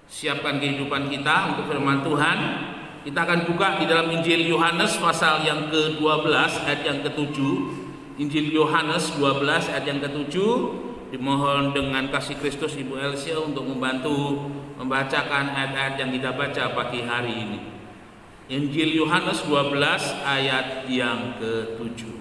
siapkan kehidupan kita untuk firman Tuhan. Kita akan buka di dalam Injil Yohanes pasal yang ke-12 ayat yang ke-7. Injil Yohanes 12 ayat yang ke-7. Dimohon dengan kasih Kristus Ibu Elsia untuk membantu membacakan ayat-ayat yang kita baca pagi hari ini. Injil Yohanes 12 ayat yang ke-7.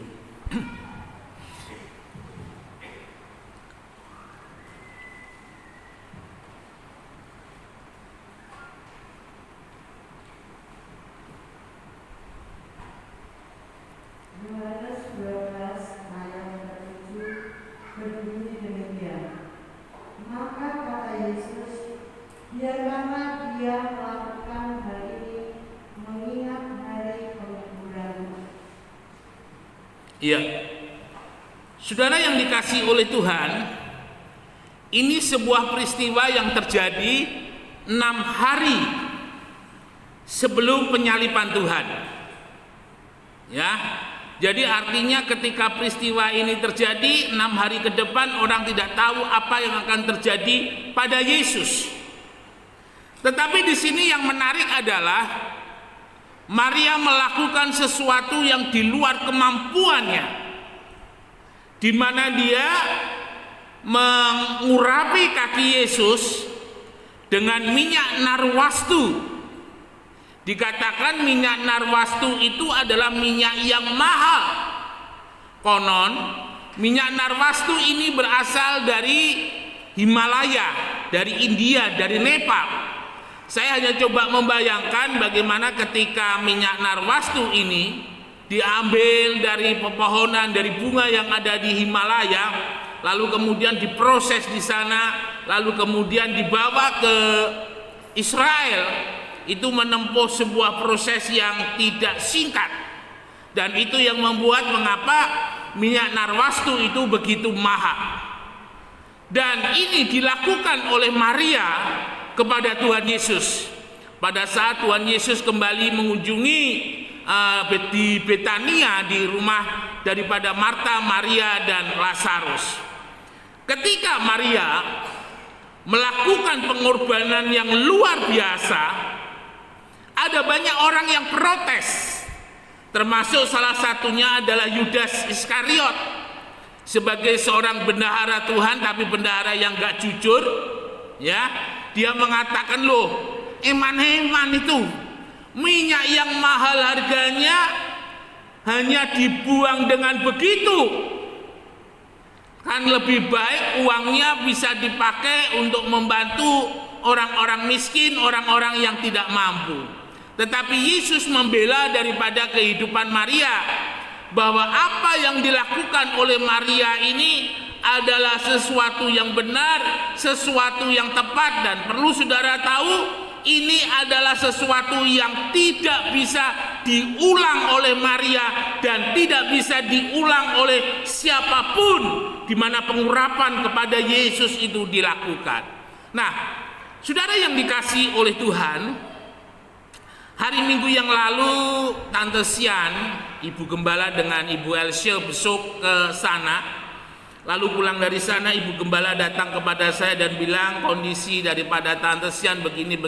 Ya, saudara yang dikasihi oleh Tuhan, ini sebuah peristiwa yang terjadi 6 hari sebelum penyaliban Tuhan. Ya, jadi artinya ketika peristiwa ini terjadi 6 hari ke depan, orang tidak tahu apa yang akan terjadi pada Yesus. Tetapi di sini yang menarik adalah Maria melakukan sesuatu yang di luar kemampuannya, di mana dia mengurapi kaki Yesus dengan minyak narwastu. Dikatakan minyak narwastu itu adalah minyak yang mahal. Konon minyak narwastu ini berasal dari Himalaya, dari India, dari Nepal. Saya hanya coba membayangkan bagaimana ketika minyak narwastu ini diambil dari pepohonan, dari bunga yang ada di Himalaya, lalu kemudian diproses di sana, lalu kemudian dibawa ke Israel. Itu menempuh sebuah proses yang tidak singkat, dan itu yang membuat mengapa minyak narwastu itu begitu mahal. Dan ini dilakukan oleh Maria kepada Tuhan Yesus pada saat Tuhan Yesus kembali mengunjungi di Betania, di rumah daripada Marta, Maria, dan Lazarus. Ketika Maria melakukan pengorbanan yang luar biasa, ada banyak orang yang protes, termasuk salah satunya adalah Yudas Iskariot. Sebagai seorang bendahara Tuhan, tapi bendahara yang gak jujur, ya, dia mengatakan, loh, eman-eman itu minyak yang mahal harganya hanya dibuang dengan begitu. Kan lebih baik uangnya bisa dipakai untuk membantu orang-orang miskin, orang-orang yang tidak mampu. Tetapi Yesus membela daripada kehidupan Maria, bahwa apa yang dilakukan oleh Maria ini adalah sesuatu yang benar, sesuatu yang tepat, dan perlu saudara tahu, ini adalah sesuatu yang tidak bisa diulang oleh Maria dan tidak bisa diulang oleh siapapun, di mana pengurapan kepada Yesus itu dilakukan. Nah, saudara yang dikasihi oleh Tuhan, hari Minggu yang lalu Tante Sian, Ibu Gembala dengan Ibu Elsie besok ke sana. Lalu pulang dari sana, Ibu Gembala datang kepada saya dan bilang kondisi daripada Tante Sian begini.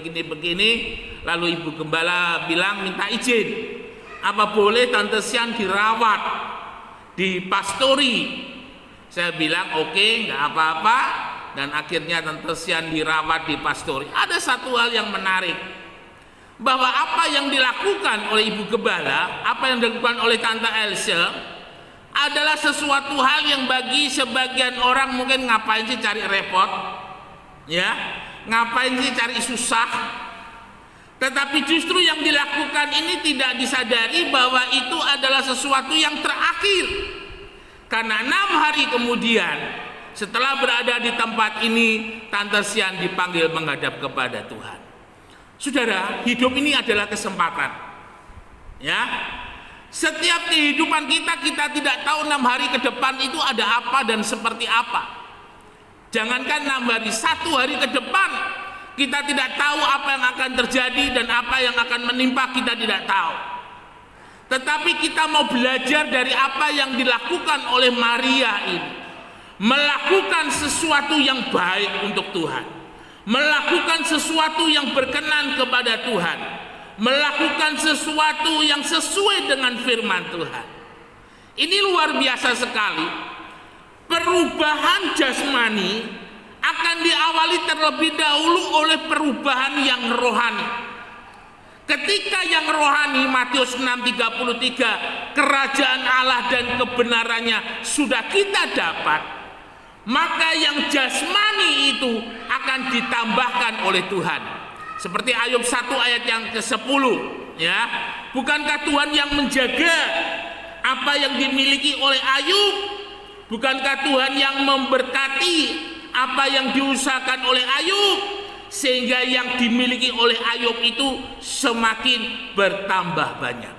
Lalu Ibu Gembala bilang minta izin, apa boleh Tante Sian dirawat di pastori? Saya bilang oke, nggak apa-apa. Dan akhirnya Tante Sian dirawat di pastori. Ada satu hal yang menarik, bahwa apa yang dilakukan oleh Ibu Gembala, apa yang dilakukan oleh Tante Elsie adalah sesuatu hal yang bagi sebagian orang mungkin ngapain sih cari repot, ya, ngapain sih cari susah. Tetapi justru yang dilakukan ini tidak disadari bahwa itu adalah sesuatu yang terakhir. Karena 6 hari kemudian setelah berada di tempat ini, Tante Sian dipanggil menghadap kepada Tuhan. Saudara, hidup ini adalah kesempatan, ya. Setiap kehidupan kita tidak tahu 6 hari ke depan itu ada apa dan seperti apa. Jangankan 6 hari, 1 hari ke depan kita tidak tahu apa yang akan terjadi dan apa yang akan menimpa, kita tidak tahu. Tetapi kita mau belajar dari apa yang dilakukan oleh Maria ini, melakukan sesuatu yang baik untuk Tuhan, melakukan sesuatu yang berkenan kepada Tuhan, melakukan sesuatu yang sesuai dengan firman Tuhan. Ini luar biasa sekali. Perubahan jasmani akan diawali terlebih dahulu oleh perubahan yang rohani. Ketika yang rohani, Matius 6:33, kerajaan Allah dan kebenarannya sudah kita dapat, maka yang jasmani itu akan ditambahkan oleh Tuhan. Seperti Ayub 1 ayat yang ke-10, ya. Bukankah Tuhan yang menjaga apa yang dimiliki oleh Ayub? Bukankah Tuhan yang memberkati apa yang diusahakan oleh Ayub, sehingga yang dimiliki oleh Ayub itu semakin bertambah banyak?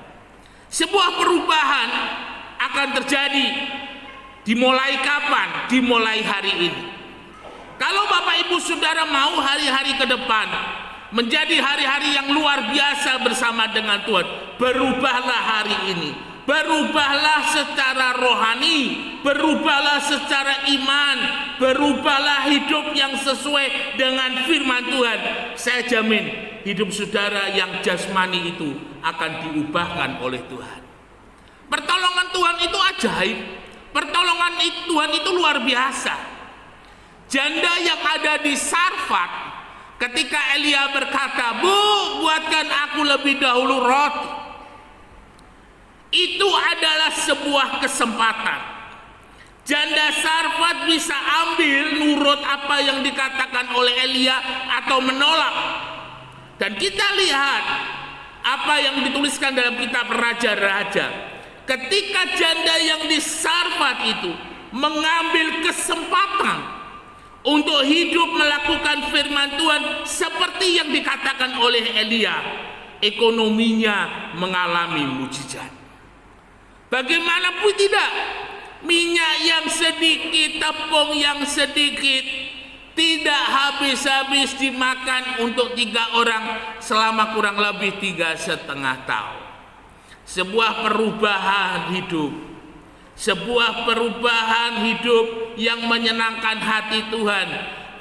Sebuah perubahan akan terjadi. Dimulai kapan? Dimulai hari ini. Kalau Bapak Ibu Saudara mau hari-hari ke depan menjadi hari-hari yang luar biasa bersama dengan Tuhan, berubahlah hari ini. Berubahlah secara rohani, berubahlah secara iman, berubahlah hidup yang sesuai dengan firman Tuhan. Saya jamin hidup saudara yang jasmani itu akan diubahkan oleh Tuhan. Pertolongan Tuhan itu ajaib. Pertolongan Tuhan itu luar biasa. Janda yang ada di Sarfat, ketika Elia berkata, "Bu, buatkan aku lebih dahulu roti." Itu adalah sebuah kesempatan. Janda Sarfat bisa ambil nurut apa yang dikatakan oleh Elia atau menolak. Dan kita lihat apa yang dituliskan dalam kitab Raja-Raja. Ketika janda yang di Sarfat itu mengambil kesempatan untuk hidup melakukan firman Tuhan seperti yang dikatakan oleh Elia, ekonominya mengalami mujizat. Bagaimanapun tidak, minyak yang sedikit, tepung yang sedikit, tidak habis-habis dimakan untuk 3 orang selama kurang lebih 3,5 tahun. Sebuah perubahan hidup, sebuah perubahan hidup yang menyenangkan hati Tuhan,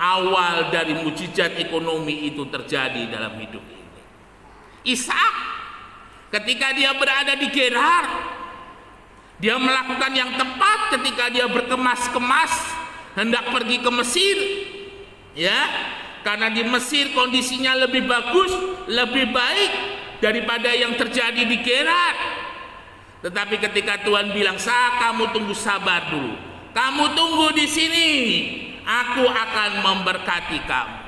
awal dari mujizat ekonomi itu terjadi dalam hidup ini. Ishak, ketika dia berada di Gerar, dia melakukan yang tepat ketika dia berkemas-kemas hendak pergi ke Mesir, ya, karena di Mesir kondisinya lebih bagus, lebih baik daripada yang terjadi di Gerar. Tetapi ketika Tuhan bilang, kamu tunggu sabar dulu, kamu tunggu di sini, aku akan memberkati kamu."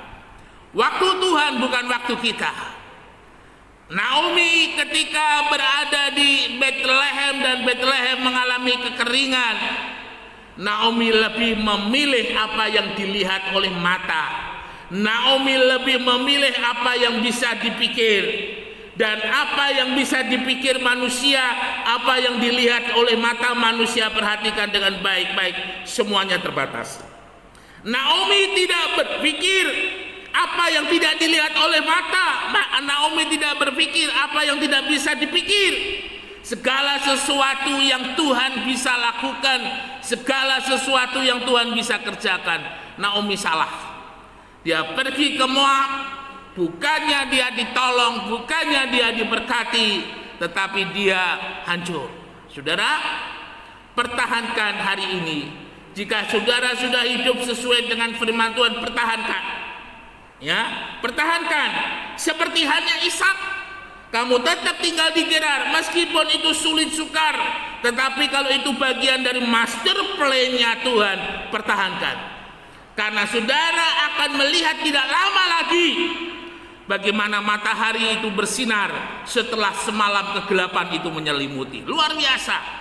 Waktu Tuhan bukan waktu kita. Naomi ketika berada di Bethlehem dan Bethlehem mengalami kekeringan, Naomi lebih memilih apa yang dilihat oleh mata. Naomi lebih memilih apa yang bisa dipikir. Dan apa yang bisa dipikir manusia, apa yang dilihat oleh mata manusia, perhatikan dengan baik-baik, semuanya terbatas. Naomi tidak berpikir apa yang tidak dilihat oleh mata. Naomi tidak berpikir apa yang tidak bisa dipikir. Segala sesuatu yang Tuhan bisa lakukan, segala sesuatu yang Tuhan bisa kerjakan, Naomi salah. Dia pergi ke Moab, bukannya dia ditolong, bukannya dia diberkati, tetapi dia hancur. Saudara, pertahankan hari ini. Jika saudara sudah hidup sesuai dengan firman Tuhan, pertahankan. Ya, pertahankan. Seperti halnya Ishak, kamu tetap tinggal di Gerar meskipun itu sulit sukar, tetapi kalau itu bagian dari master plan-nya Tuhan, pertahankan. Karena saudara akan melihat tidak lama lagi bagaimana matahari itu bersinar setelah semalam kegelapan itu menyelimuti. Luar biasa.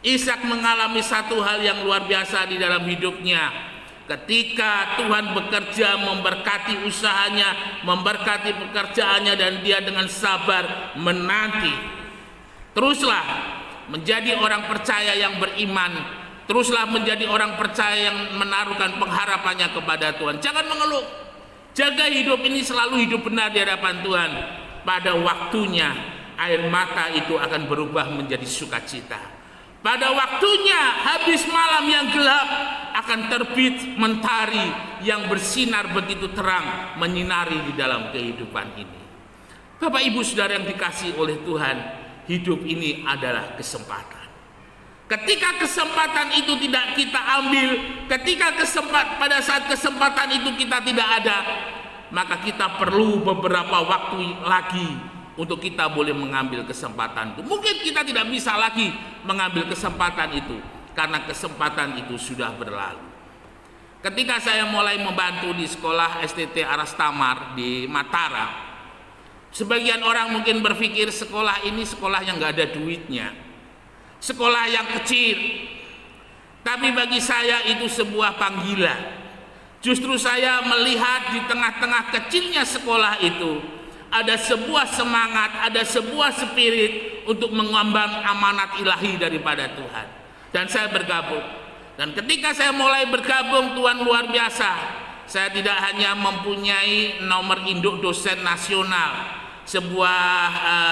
Ishak mengalami satu hal yang luar biasa di dalam hidupnya. Ketika Tuhan bekerja, memberkati usahanya, memberkati pekerjaannya, dan dia dengan sabar menanti. Teruslah menjadi orang percaya yang beriman. Teruslah menjadi orang percaya yang menaruhkan pengharapannya kepada Tuhan. Jangan mengeluh. Jaga hidup ini selalu hidup benar di hadapan Tuhan. Pada waktunya air mata itu akan berubah menjadi sukacita. Pada waktunya habis malam yang gelap akan terbit mentari yang bersinar begitu terang menyinari di dalam kehidupan ini. Bapak Ibu Saudara yang dikasihi oleh Tuhan, hidup ini adalah kesempatan. Ketika kesempatan itu tidak kita ambil, ketika pada saat kesempatan itu kita tidak ada, maka kita perlu beberapa waktu lagi untuk kita boleh mengambil kesempatan itu. Mungkin kita tidak bisa lagi mengambil kesempatan itu karena kesempatan itu sudah berlalu. Ketika saya mulai membantu di sekolah STT Aras Tamar di Mataram, sebagian orang mungkin berpikir sekolah ini sekolah yang gak ada duitnya, sekolah yang kecil. Tapi bagi saya itu sebuah panggilan. Justru saya melihat di tengah-tengah kecilnya sekolah itu ada sebuah semangat, ada sebuah spirit untuk mengemban amanat ilahi daripada Tuhan. Dan saya bergabung. Dan ketika saya mulai bergabung, Tuhan luar biasa. Saya tidak hanya mempunyai nomor induk dosen nasional, sebuah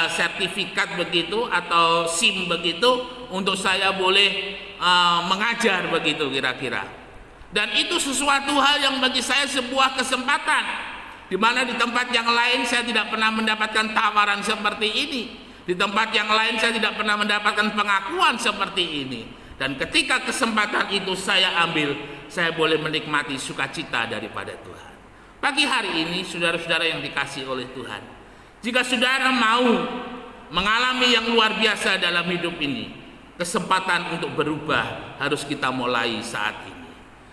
sertifikat begitu atau SIM begitu untuk saya boleh mengajar begitu kira-kira. Dan itu sesuatu hal yang bagi saya sebuah kesempatan. Di mana di tempat yang lain saya tidak pernah mendapatkan tawaran seperti ini. Di tempat yang lain saya tidak pernah mendapatkan pengakuan seperti ini. Dan ketika kesempatan itu saya ambil, saya boleh menikmati sukacita daripada Tuhan. Pagi hari ini, saudara-saudara yang dikasihi oleh Tuhan, jika saudara mau mengalami yang luar biasa dalam hidup ini, kesempatan untuk berubah harus kita mulai saat ini.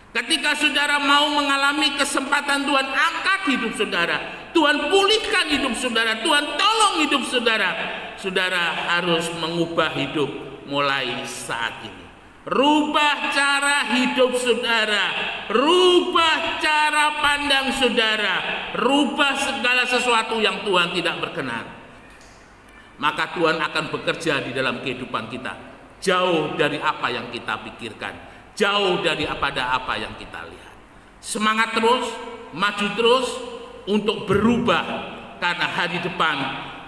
Ketika saudara mau mengalami kesempatan, Tuhan angkat hidup saudara, Tuhan pulihkan hidup saudara, Tuhan tolong hidup saudara. Saudara harus mengubah hidup mulai saat ini. Rubah cara hidup saudara, rubah cara pandang saudara, rubah segala sesuatu yang Tuhan tidak berkenan. Maka Tuhan akan bekerja di dalam kehidupan kita, jauh dari apa yang kita pikirkan, jauh dari apa yang kita lihat. Semangat terus, maju terus untuk berubah, karena hari depan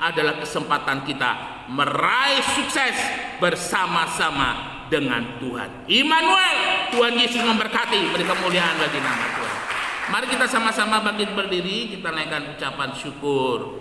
adalah kesempatan kita meraih sukses bersama-sama dengan Tuhan. Immanuel, Tuhan Yesus memberkati, beri kemuliaan bagi nama Tuhan. Mari kita sama-sama bangkit berdiri, kita naikkan ucapan syukur.